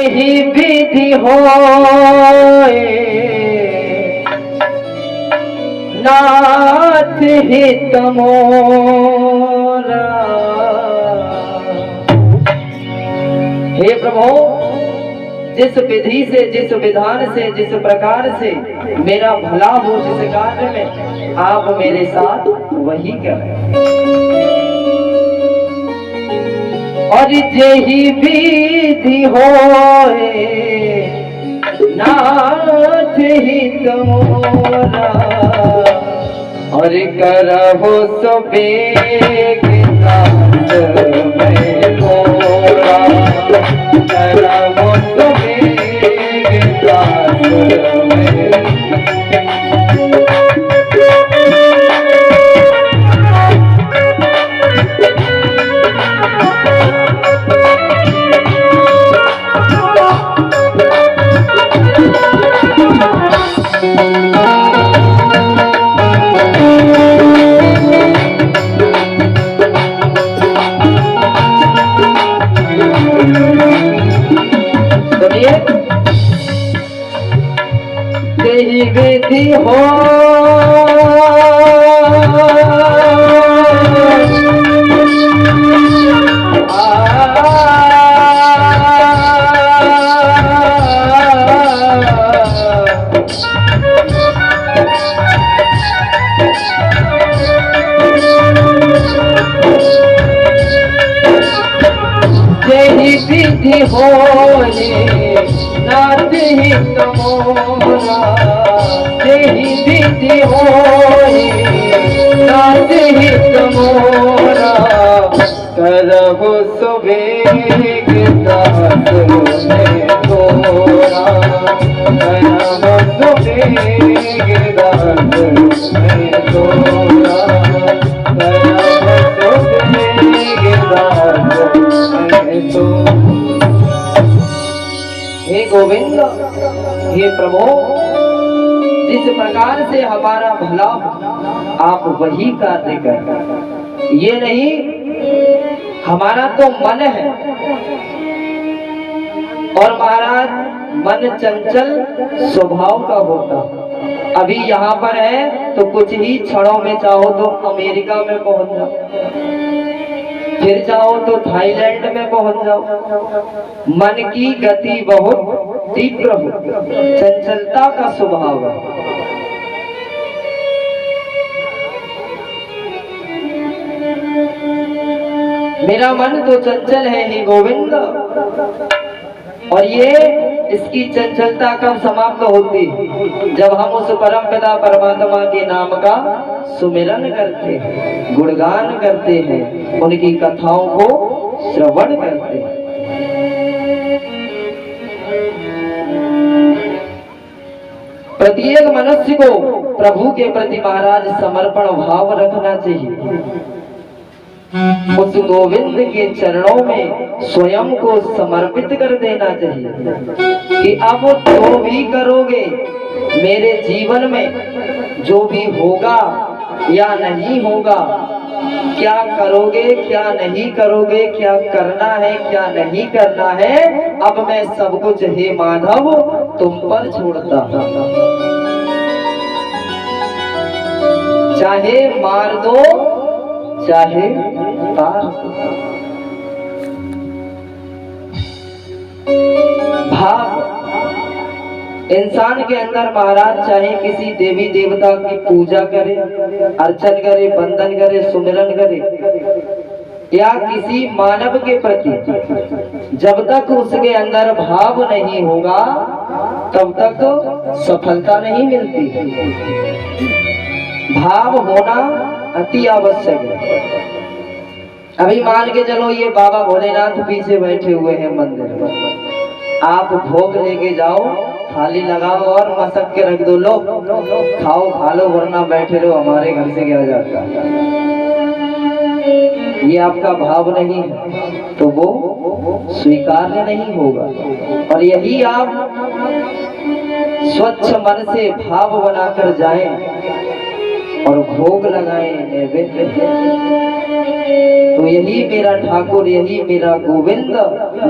ही विधि होए नाथ हित मोरा। हे प्रभु, जिस विधि से, जिस विधान से, जिस प्रकार से मेरा भला हो जिस कार्य में, आप मेरे साथ वही करें। और जेहि विधि होए नाथ हित मोरा। और करहु सो बेग नाथ में मोरा। करहु सो बेग नाथ में। तेरी विधि हो तेरी विधि होए नाथ हित मोरा। तेरी विधि होए नाथ हित मोरा। करहु सो बेग दास में तोरा। करहु सो बेग दास में तोरा। करहु सो बेग दास में तोरा। हे गोविंद, हे प्रभु, जिस प्रकार से हमारा भला आप वही कार्य कर। ये नहीं हमारा तो मन है, और महाराज मन चंचल स्वभाव का होता। अभी यहाँ पर है तो कुछ ही क्षणों में चाहो तो अमेरिका में पहुंच जाओ, फिर चाहो तो थाईलैंड में पहुंच जाओ। मन की गति बहुत तीव्र हो, चंचलता का स्वभाव है। मेरा मन तो चंचल है हे गोविंद, और ये इसकी चंचलता कब समाप्त होती? जब हम उस परम पिता परमात्मा के नाम का सुमिरन करते हैं, गुणगान करते हैं, उनकी कथाओं को श्रवण करते हैं। प्रत्येक मनुष्य को प्रभु के प्रति महाराज समर्पण भाव रखना चाहिए। उस गोविंद के चरणों में स्वयं को समर्पित कर देना चाहिए कि अब जो भी करोगे मेरे जीवन में, जो भी होगा या नहीं होगा, क्या करोगे क्या नहीं करोगे, क्या करना है क्या नहीं करना है, अब मैं सब कुछ हे माधव तुम पर छोड़ता हूं। चाहे मार दो चाहे पार दो। भाव इंसान के अंदर महाराज चाहे किसी देवी देवता की पूजा करे, अर्चन करे, वंदन करे, सुमिरन करे, या किसी मानव के प्रति, जब तक उसके अंदर भाव नहीं होगा तब तक सफलता नहीं मिलती। भाव होना अति आवश्यक है। अभी मान के चलो ये बाबा भोलेनाथ पीछे बैठे हुए हैं मंदिर में, आप भोग लेके जाओ, थाली लगाओ और मसक के रख दो, लो खाओ खा लो, वरना बैठे रहो, हमारे घर से क्या जाता है। ये आपका भाव नहीं है तो वो स्वीकार्य नहीं होगा। और यही आप स्वच्छ मन से भाव बनाकर जाएं और भोग लगाएं, नैवेद्य तो यही मेरा ठाकुर, यही मेरा गोविंद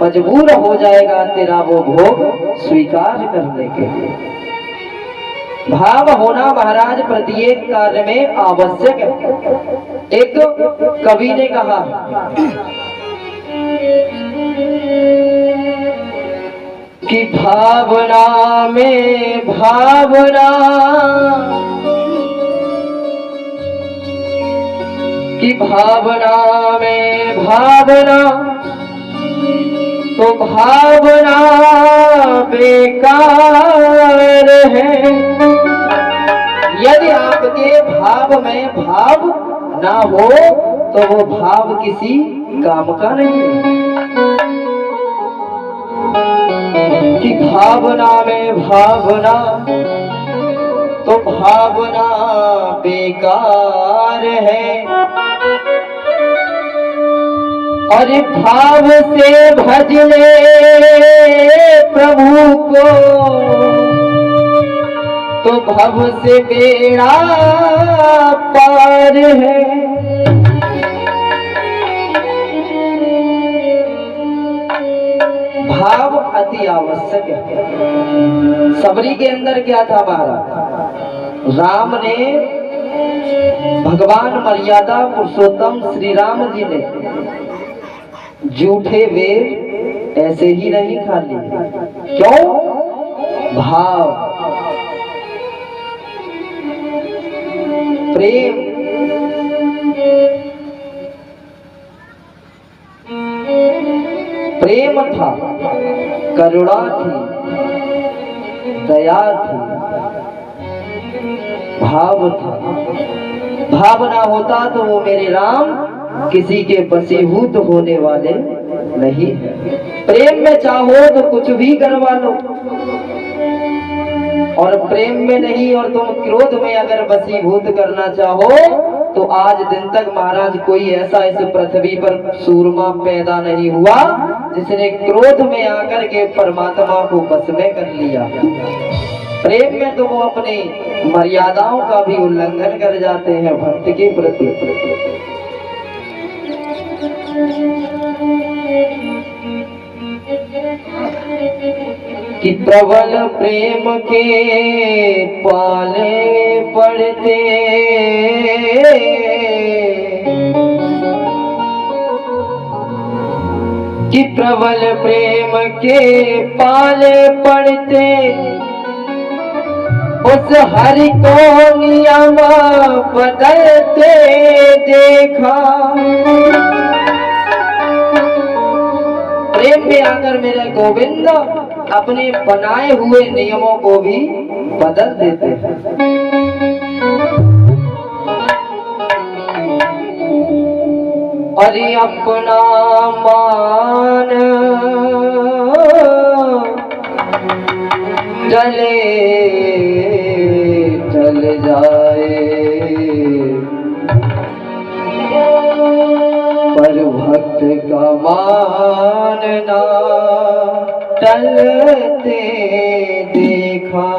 मजबूर हो जाएगा तेरा वो भोग स्वीकार करने के लिए। भाव होना महाराज प्रत्येक कार्य में आवश्यक है। एक कवि ने कहा कि भावना में भावना, कि भावना में भावना तो भावना बेकार है। यदि आपके भाव में भाव ना हो तो वो भाव किसी काम का नहीं है। कि भावना में भावना तो भावना बेकार है, और भाव से भजने प्रभु को तो भव से बेड़ा पार है। भाव अति आवश्यक है। सबरी के अंदर क्या था महाराज? राम ने, भगवान मर्यादा पुरुषोत्तम श्री राम जी ने झूठे वेद ऐसे ही नहीं खा लिए। क्यों? भाव, प्रेम, प्रेम था, करुणा थी, दया थी, भाव था। भाव ना होता तो वो मेरे राम किसी के वशीभूत होने वाले नहीं है। प्रेम में चाहो तो कुछ भी करवा लो, और प्रेम में नहीं और तुम क्रोध में अगर वशीभूत करना चाहो तो आज दिन तक महाराज कोई ऐसा इस पृथ्वी पर सूरमा पैदा नहीं हुआ जिसने क्रोध में आकर के परमात्मा को बस में कर लिया। प्रेम में तो वो अपनी मर्यादाओं का भी उल्लंघन कर जाते हैं भक्त के प्रति। कि प्रबल प्रेम के पाले पड़ते, कि प्रबल प्रेम के पाले पड़ते उस हरि को नियम बदलते देखा। प्रेम में आकर मेरे गोविंद अपने बनाए हुए नियमों को भी बदल देते हैं। अरे अपना मान चले चल जाए, पर भक्त का मानना टलते देखा।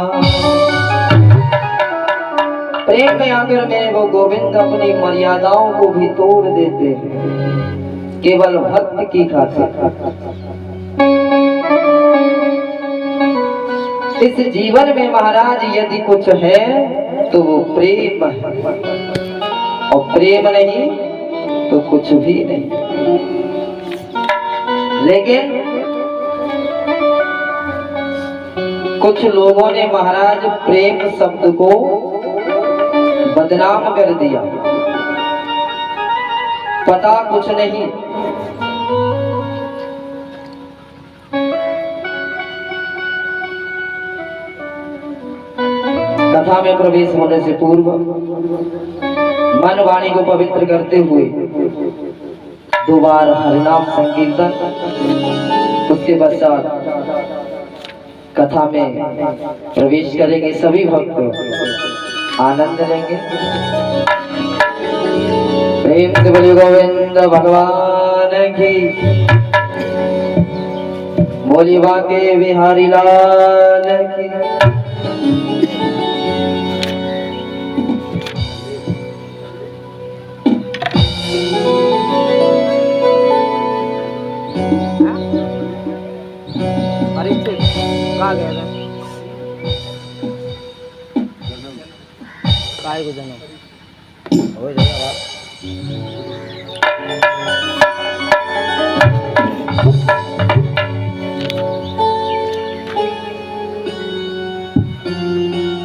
प्रेम में आकर मेरे वो गोविंद अपनी मर्यादाओं को भी तोड़ देते हैं केवल भक्त की खातिर। इस जीवन में महाराज यदि कुछ है तो वो प्रेम है, और प्रेम नहीं तो कुछ भी नहीं। लेकिन कुछ लोगों ने महाराज प्रेम शब्द को बदनाम कर दिया। पता कुछ नहीं, कथा में प्रवेश होने से पूर्व मन वाणी को पवित्र करते हुए 2 बार हरिनाम संकीर्तन, उसके पश्चात कथा में प्रवेश करेंगे। सभी भक्त आनंद लेंगे। प्रेम से बोलिए गोविंद भगवान की, बोलिए बांके बिहारी लाल की। कहाँ गया था? काय को जन्म हो जाएगा।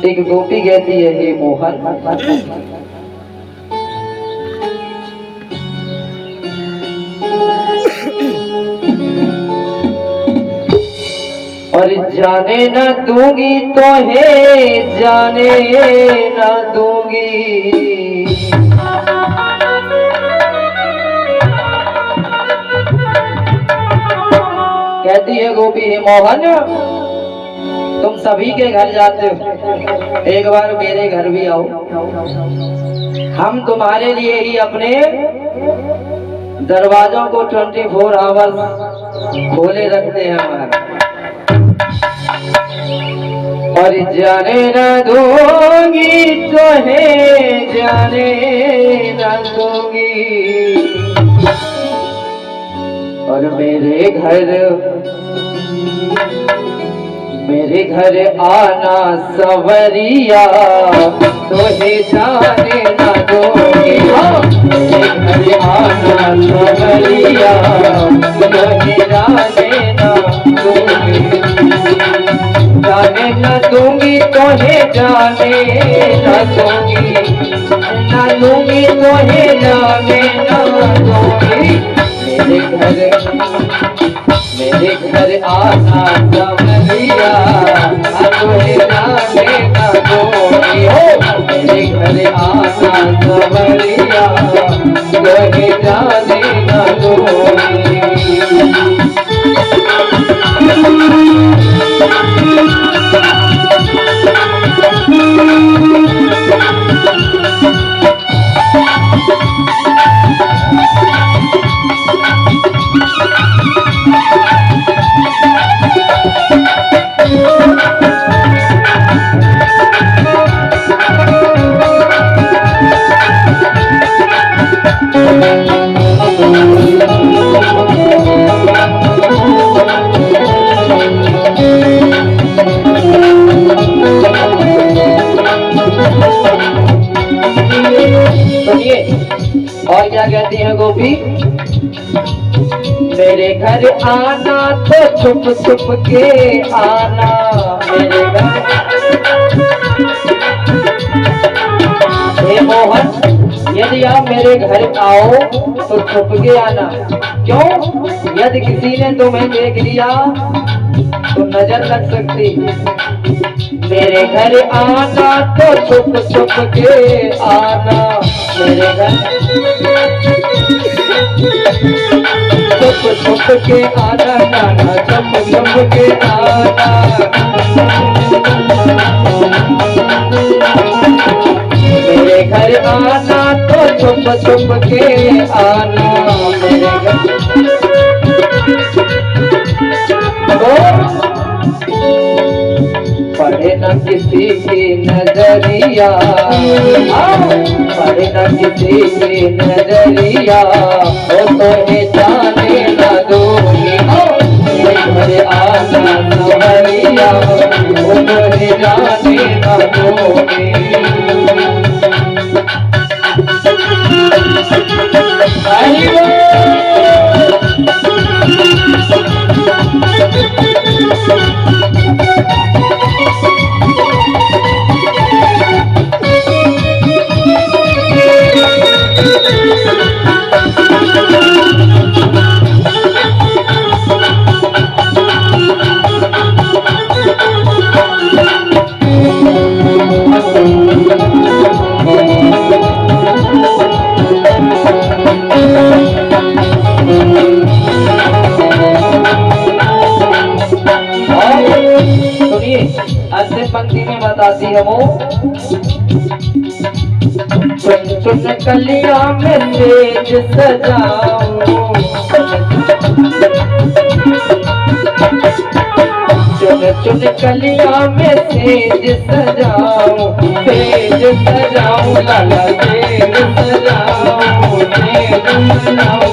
एक गोपी कहती है, हे मोहन, और जाने न दूंगी तो है जाने न दूंगी। कहती है गोपी, हे मोहन, तुम सभी के घर जाते हो, एक बार मेरे घर भी आओ। हम तुम्हारे लिए ही अपने दरवाजों को 24 आवर्स खोले रखते हैं हमारे। और जाने न दूंगी तो है जाने न दूंगी। और मेरे घर आना सवरिया तो है जाने न दूंगी। मेरे घर आना सवरिया तो है जाने न दूंगी। जाने न दूंगी तो है जाने न दूंगी, न दूंगी तो है जाने न दूंगी। मेरे घर आना सवरिया तो है जाने न दूंगी। हो मेरे घर आना सवरिया तो है जाने न दूंगी। और क्या कहती है गोपी, मेरे घर आना तो छुप छुप के आना। मेरे घर, हे मोहन, यदि आप मेरे घर आओ तो छुप के आना। क्यों? यदि किसी ने तुम्हें देख लिया तो नजर लग सकती। मेरे घर आना तो छुप छुप के आना। मेरे घर छुप छुप के आना, नाना छुप छुप के आना। मेरे घर आना तो छुप छुप के आना। मेरे घर पढ़े न किसी की नजरिया, पढ़े न किसी की नजरिया, ओ तो है जाने न दूंगी। मेरे घर आना सवरिया, ओ तो है जाने न दूंगी। अंतिम पंक्ति में बताती है वो, चुन चुन कलिया में तेज सजाऊं, चुन चुन कलिया में तेज सजाऊं, तेज सजाऊं, लाला तेज सजाऊं, तेज सजाऊं।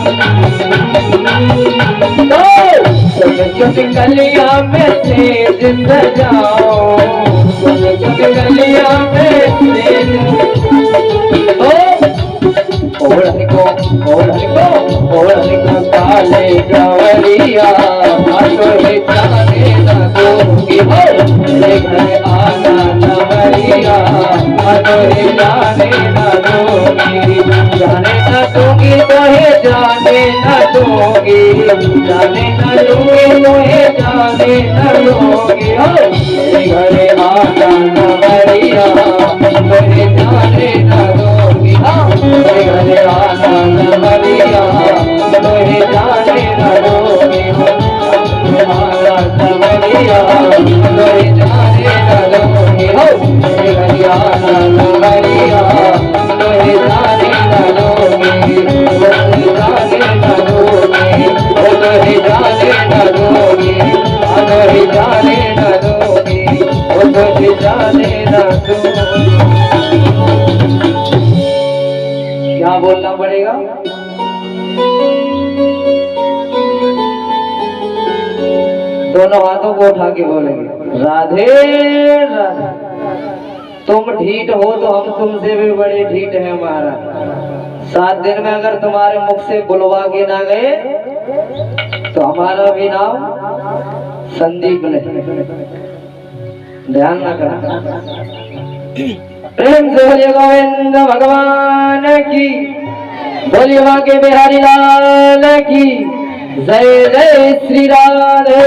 चुन चुन कलिया में सेज सजाओ, चुन चुन कलिया में सेज ओढ़न को काले गवरिया तो ही जाने न दूंगी हो, मेरे घर आना नवरिया तो ही जाने न दूंगी, जाने न दूंगी तो ही जाने न दूंगी, जाने न दूंगी तो ही जाने न दूंगी हो, मेरे घर आना नवरिया तो ही जाने न दूंगी हाँ, मेरे घर आना नवरिया तो ही जाने न दूंगी आना नवरिया तो ही जाने न दूंगी हो, मेरे घर आना नवरिया तो ही जाने न दूंगी, जाने न दूंगी तो ही जाने न दूंगी, तो ही जाने न दूंगी तो ही जाने न दूंगी। क्या बोलना पड़ेगा? दोनों हाथों को उठा के बोलेंगे राधे राधे। तुम ढीठ हो तो हम तुमसे भी बड़े ढीठ हैं महाराज। 7 दिन में अगर तुम्हारे मुख से बुलवा के ना गए तो हमारा भी नाम संदीप नहीं। ध्यान न करना। प्रेम से बोलिए गोविंद भगवान की, बोलिए वहां के बिहारी लाल की जय। जय श्री राधे।